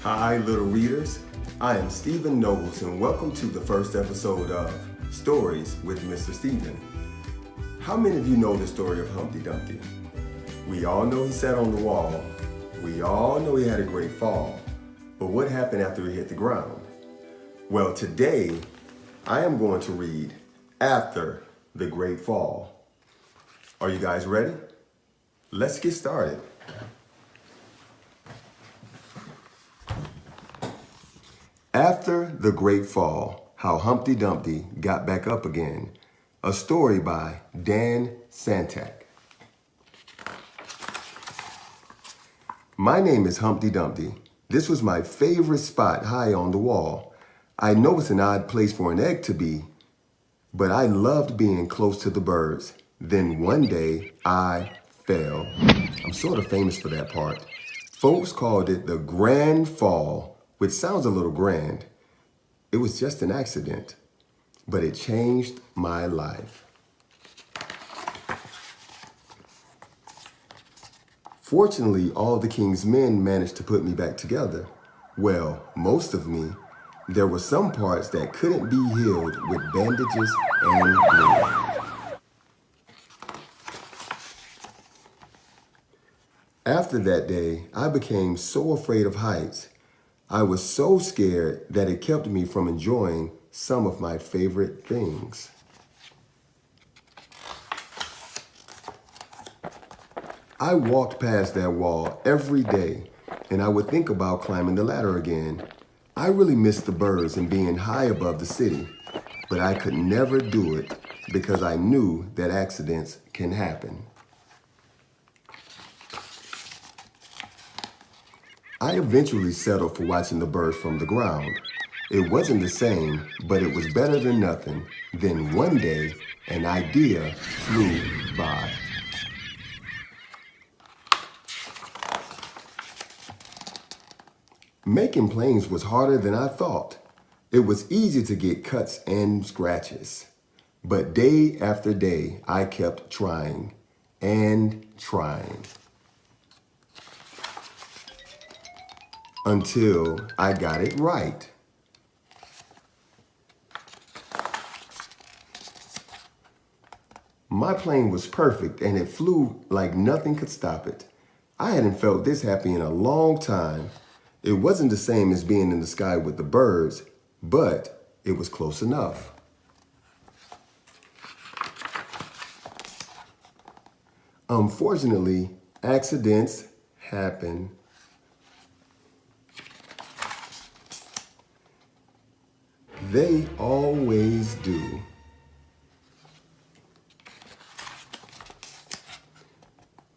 Hi, little readers. I am Stephen Nobles, and welcome to the first episode of Stories with Mr. Stephen. How many of you know the story of Humpty Dumpty? We all know he sat on the wall. We all know he had a great fall. But what happened after he hit the ground? Well, today I am going to read After the Great Fall. Are you guys ready? Let's get started. After the Great Fall, How Humpty Dumpty Got Back Up Again. A story by Santat. My name is Humpty Dumpty. This was my favorite spot high on the wall. I know it's an odd place for an egg to be, but I loved being close to the birds. Then one day I fell. I'm sort of famous for that part. Folks called it the Grand Fall, which sounds a little grand. It was just an accident, but it changed my life. Fortunately, all the king's men managed to put me back together. Well, most of me. There were some parts that couldn't be healed with bandages and glue. After that day, I became so afraid of heights. I was so scared that it kept me from enjoying some of my favorite things. I walked past that wall every day, and I would think about climbing the ladder again. I really missed the birds and being high above the city, but I could never do it because I knew that accidents can happen. I eventually settled for watching the birds from the ground. It wasn't the same, but it was better than nothing. Then one day, an idea flew by. Making planes was harder than I thought. It was easy to get cuts and scratches. But day after day, I kept trying and trying. Until I got it right. My plane was perfect and it flew like nothing could stop it. I hadn't felt this happy in a long time. It wasn't the same as being in the sky with the birds, but it was close enough. Unfortunately, accidents happen. They always do.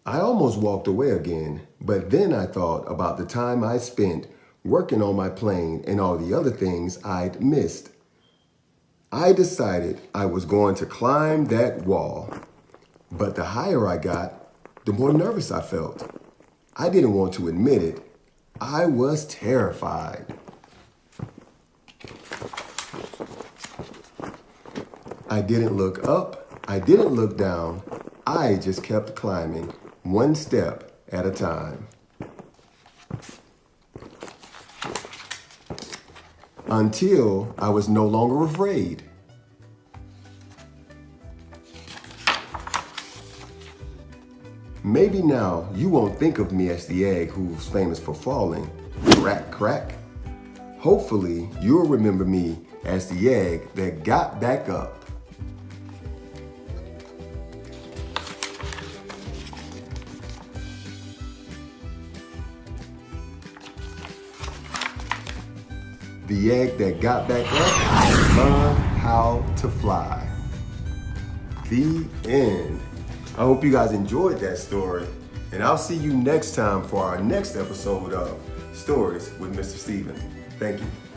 I almost walked away again, but then I thought about the time I spent working on my plane and all the other things I'd missed. I decided I was going to climb that wall, but the higher I got, the more nervous I felt. I didn't want to admit it. I was terrified. I didn't look up, I didn't look down, I just kept climbing, one step at a time. Until I was no longer afraid. Maybe now you won't think of me as the egg who's famous for falling. Crack, crack. Hopefully you'll remember me as the egg that got back up. The egg that got back up and learned how to fly. The end. I hope you guys enjoyed that story, and I'll see you next time for our next episode of Stories with Mr. Stephen. Thank you.